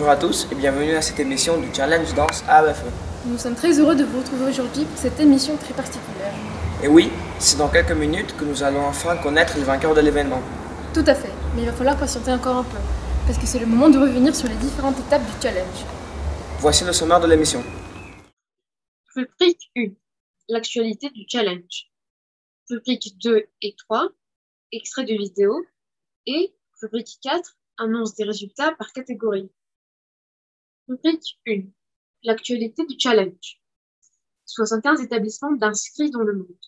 Bonjour à tous et bienvenue à cette émission du Challenge Danse AEFE. Nous sommes très heureux de vous retrouver aujourd'hui pour cette émission très particulière. Et oui, c'est dans quelques minutes que nous allons enfin connaître les vainqueurs de l'événement. Tout à fait, mais il va falloir patienter encore un peu, parce que c'est le moment de revenir sur les différentes étapes du challenge. Voici le sommaire de l'émission. Rubrique 1. L'actualité du challenge. Rubrique 2 et 3. Extrait de vidéo. Et rubrique 4. Annonce des résultats par catégorie. Rubrique 1. L'actualité du challenge. 75 établissements d'inscrits dans le monde.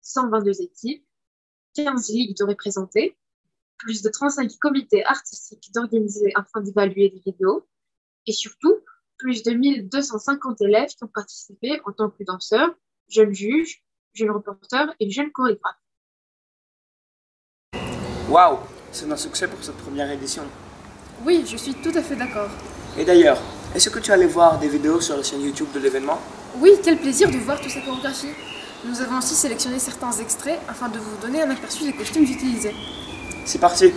122 équipes. 15 ligues de représentés. Plus de 35 comités artistiques d'organiser afin d'évaluer les vidéos. Et surtout, plus de 1250 élèves qui ont participé en tant que danseurs, jeunes juges, jeunes reporters et jeunes chorégraphes. Waouh, c'est un succès pour cette première édition. Oui, je suis tout à fait d'accord. Et d'ailleurs, est-ce que tu allais voir des vidéos sur la chaîne YouTube de l'événement? Oui, quel plaisir de voir toutes ces chorégraphies. Nous avons aussi sélectionné certains extraits afin de vous donner un aperçu des costumes utilisés. C'est parti!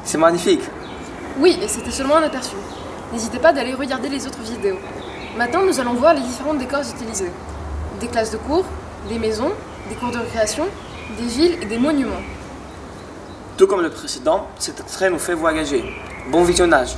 C'est magnifique! Oui, et c'était seulement un aperçu. N'hésitez pas d'aller regarder les autres vidéos. Maintenant, nous allons voir les différents décors utilisés. Des classes de cours, des maisons, des cours de récréation, des villes et des monuments. Tout comme le précédent, cet extrait nous fait voyager. Bon visionnage!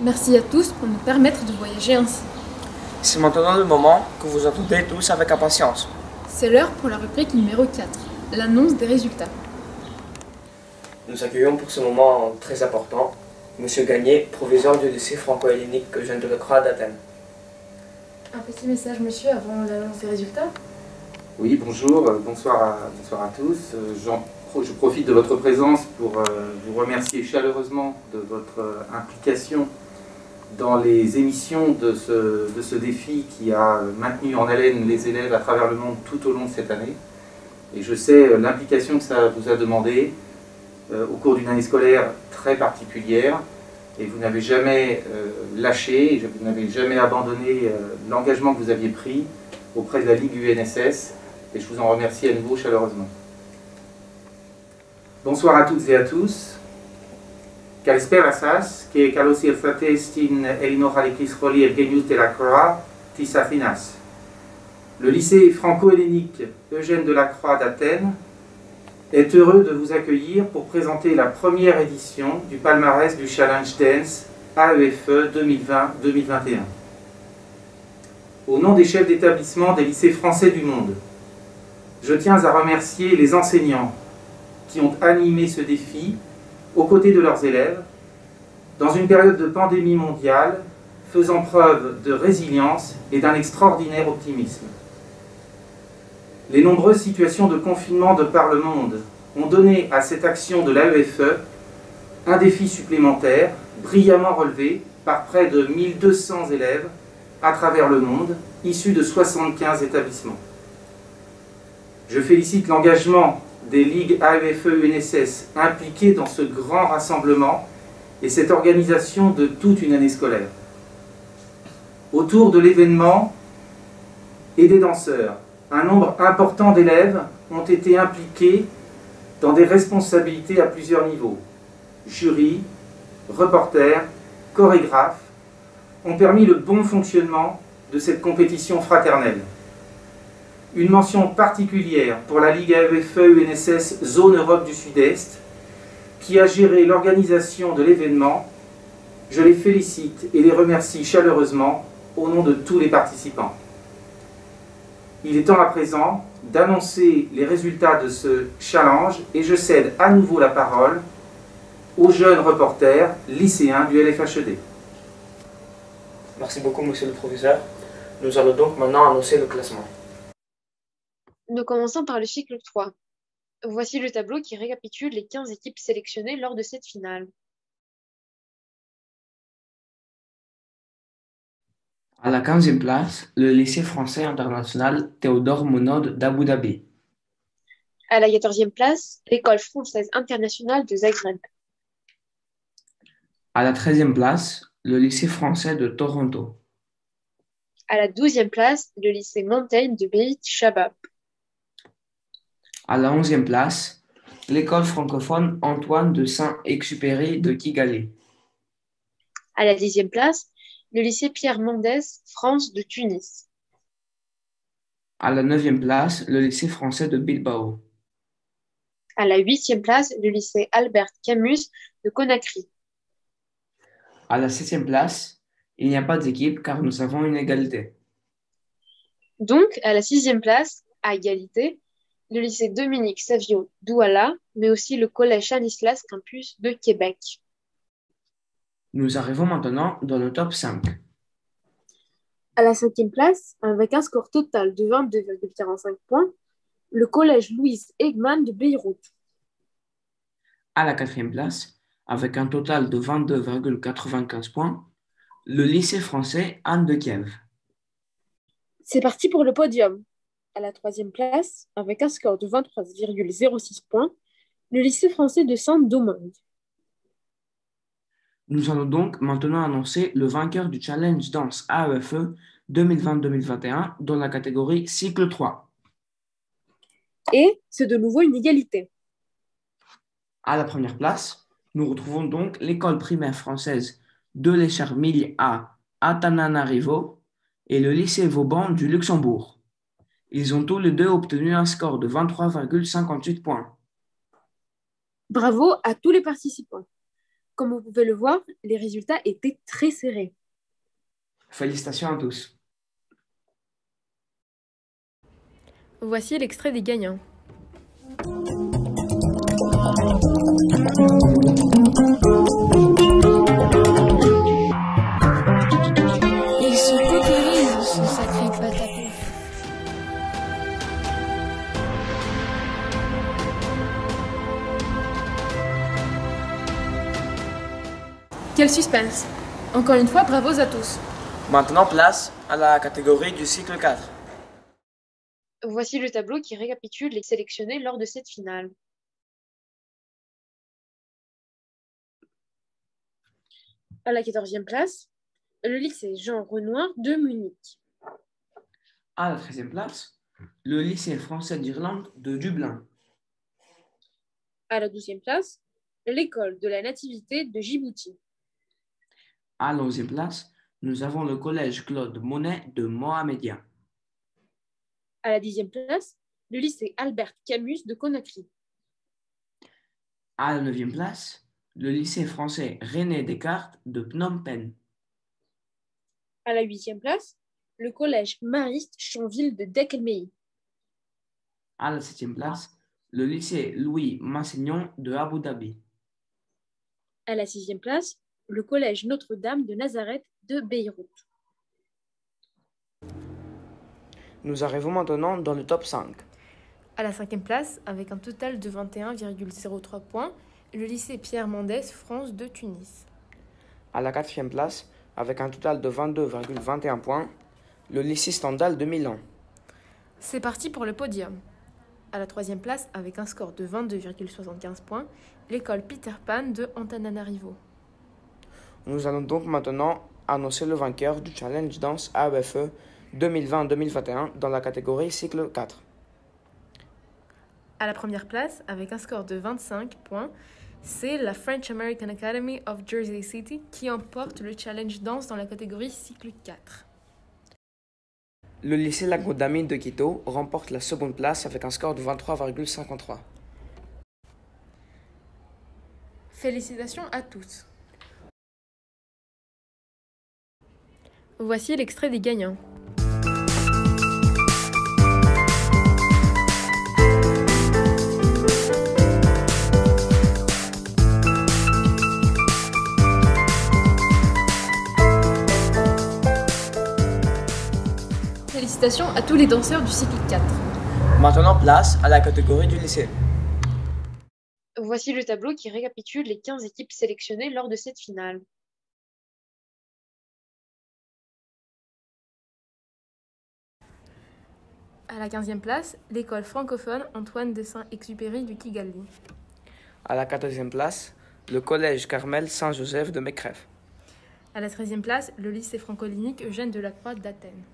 Merci à tous pour nous permettre de voyager ainsi. C'est maintenant le moment que vous attendez tous avec impatience. C'est l'heure pour la rubrique numéro 4, l'annonce des résultats. Nous accueillons pour ce moment très important M. Gagné, proviseur du lycée franco-hellénique Eugène Delacroix d'Athènes. Un petit message, monsieur, avant l'annonce des résultats. Oui, bonjour, bonsoir à tous. Je profite de votre présence pour vous remercier chaleureusement de votre implication dans les émissions de ce défi qui a maintenu en haleine les élèves à travers le monde tout au long de cette année. Et je sais l'implication que ça vous a demandé au cours d'une année scolaire très particulière. Et vous n'avez jamais lâché, vous n'avez jamais abandonné l'engagement que vous aviez pris auprès de la Ligue UNSS. Et je vous en remercie à nouveau chaleureusement. Bonsoir à toutes et à tous. Καλησπέρα σας και καλώς ήρθατε στην Ελληνοχαρική Σχολή Ευγενιούς Delacroix της Αθήνας. Le lycée franco-hellénique Eugène Delacroix d'Athènes est heureux de vous accueillir pour présenter la première édition du palmarès du Challenge Dance AEFE 2020-2021. Au nom des chefs d'établissement des lycées français du monde, je tiens à remercier les enseignants qui ont animé ce défi aux côtés de leurs élèves dans une période de pandémie mondiale, faisant preuve de résilience et d'un extraordinaire optimisme. Les nombreuses situations de confinement de par le monde ont donné à cette action de l'AEFE un défi supplémentaire, brillamment relevé par près de 1200 élèves à travers le monde, issus de 75 établissements. Je félicite l'engagement des ligues AEFE-UNSS impliquées dans ce grand rassemblement et cette organisation de toute une année scolaire. Autour de l'événement et des danseurs, un nombre important d'élèves ont été impliqués dans des responsabilités à plusieurs niveaux. Jury, reporters, chorégraphes ont permis le bon fonctionnement de cette compétition fraternelle. Une mention particulière pour la Ligue AEFE-UNSS Zone Europe du Sud-Est, qui a géré l'organisation de l'événement. Je les félicite et les remercie chaleureusement au nom de tous les participants. Il est temps à présent d'annoncer les résultats de ce challenge et je cède à nouveau la parole aux jeunes reporters lycéens du LFHED. Merci beaucoup, monsieur le professeur. Nous allons donc maintenant annoncer le classement. Nous commençons par le cycle 3. Voici le tableau qui récapitule les 15 équipes sélectionnées lors de cette finale. À la 15e place, le lycée français international Théodore Monod d'Abu Dhabi. À la 14e place, l'école française internationale de Zagreb. À la 13e place, le lycée français de Toronto. À la 12e place, le lycée Montaigne de Beit Shabab. À la 11e place, l'école francophone Antoine de Saint-Exupéry de Kigali. À la 10e place, le lycée Pierre Mendès France de Tunis. À la 9e place, le lycée français de Bilbao. À la 8e place, le lycée Albert Camus de Conakry. À la 7e place, il n'y a pas d'équipe car nous avons une égalité. Donc, à la 6e place, à égalité, le lycée Dominique Savio d'Ouala, mais aussi le collège Stanislas Campus de Québec. Nous arrivons maintenant dans le top 5. À la 5e place, avec un score total de 22,45 points, le collège Louise Egman de Beyrouth. À la 4e place, avec un total de 22,95 points, le lycée français Anne de Kiev. C'est parti pour le podium. À la 3e place, avec un score de 23,06 points, le lycée français de Saint-Domingue. Nous allons donc maintenant annoncer le vainqueur du Challenge Danse AEFE 2020-2021 dans la catégorie cycle 3. Et c'est de nouveau une égalité. À la première place, nous retrouvons donc l'école primaire française de l'Écharmille à Antananarivo et le lycée Vauban du Luxembourg. Ils ont tous les deux obtenu un score de 23,58 points. Bravo à tous les participants. Comme vous pouvez le voir, les résultats étaient très serrés. Félicitations à tous. Voici l'extrait des gagnants. Il se pulvérise, ce sacré patapon. Quel suspense! Encore une fois, bravo à tous. Maintenant, place à la catégorie du cycle 4. Voici le tableau qui récapitule les sélectionnés lors de cette finale. À la 14e place, le lycée Jean Renoir de Munich. À la 13e place, le lycée français d'Irlande de Dublin. À la 12e place, l'école de la Nativité de Djibouti. À la 11e place, nous avons le collège Claude Monet de Mohamedia. À la 10e place, le lycée Albert Camus de Conakry. À la 9e place, le lycée français René Descartes de Phnom Penh. À la 8e place, le collège Mariste Chanville de Dek-el-Meï. À la 7e place, le lycée Louis Massignon de Abu Dhabi. À la 6e place, le collège Notre-Dame de Nazareth de Beyrouth. Nous arrivons maintenant dans le top 5. À la 5e place, avec un total de 21,03 points, le lycée Pierre Mendès France de Tunis. À la 4e place, avec un total de 22,21 points, le lycée Stendhal de Milan. C'est parti pour le podium. À la 3e place, avec un score de 22,75 points, l'école Peter Pan de Antananarivo. Nous allons donc maintenant annoncer le vainqueur du challenge danse AEFE 2020-2021 dans la catégorie cycle 4. À la première place, avec un score de 25 points, c'est la French American Academy of Jersey City qui emporte le challenge danse dans la catégorie cycle 4. Le lycée Lago d'Amine de Quito remporte la seconde place avec un score de 23,53. Félicitations à tous. Voici l'extrait des gagnants. Félicitations à tous les danseurs du cycle 4. Maintenant, place à la catégorie du lycée. Voici le tableau qui récapitule les 15 équipes sélectionnées lors de cette finale. À la 15e place, l'école francophone Antoine de Saint-Exupéry du Kigali. À la 14e place, le collège Carmel Saint-Joseph de Mekreff. À la 13e place, le lycée franco-lénique Eugène Delacroix d'Athènes.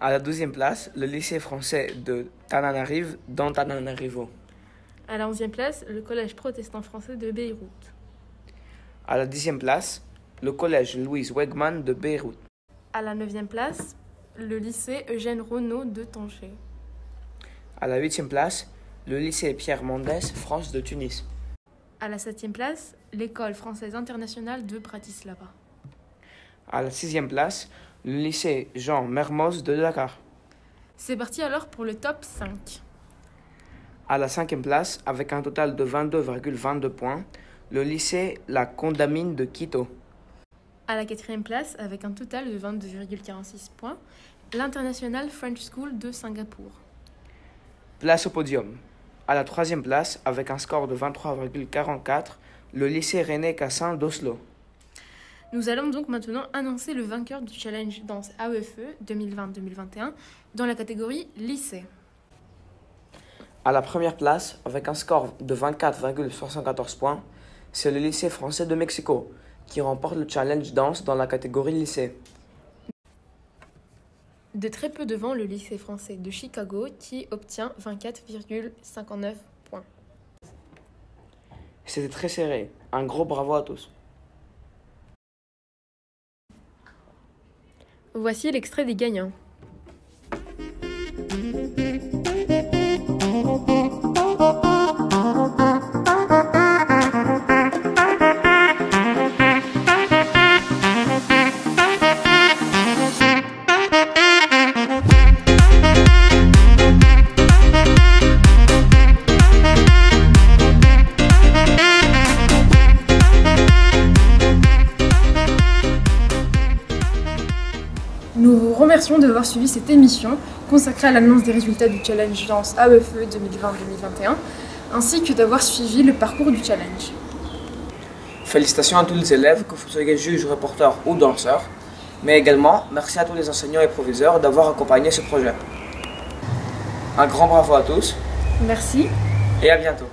À la 12e place, le lycée français de Tananarive d'Antananarivo. À la 11e place, le collège protestant français de Beyrouth. À la 10e place, le collège Louise Wegman de Beyrouth. À la 9e place, le lycée Eugène Renaud de Tanger. À la 8e place, le lycée Pierre Mendès France de Tunis. À la 7e place, l'école française internationale de Bratislava. À la 6e place, le lycée Jean Mermoz de Dakar. C'est parti alors pour le top 5. À la 5e place, avec un total de 22,22 points, le lycée La Condamine de Quito. À la 4e place, avec un total de 22,46 points, l'International French School de Singapour. Place au podium. À la 3e place, avec un score de 23,44, le lycée René Cassin d'Oslo. Nous allons donc maintenant annoncer le vainqueur du challenge danse AEFE 2020-2021 dans la catégorie lycée. À la première place, avec un score de 24,74 points, c'est le lycée français de Mexico qui remporte le challenge danse dans la catégorie lycée. De très peu devant le lycée français de Chicago qui obtient 24,59 points. C'était très serré. Un gros bravo à tous. Voici l'extrait des gagnants. Nous vous remercions d'avoir suivi cette émission consacrée à l'annonce des résultats du challenge danse AEFE 2020-2021, ainsi que d'avoir suivi le parcours du challenge. Félicitations à tous les élèves, que vous soyez juges, reporters ou danseurs, mais également merci à tous les enseignants et proviseurs d'avoir accompagné ce projet. Un grand bravo à tous. Merci. Et à bientôt.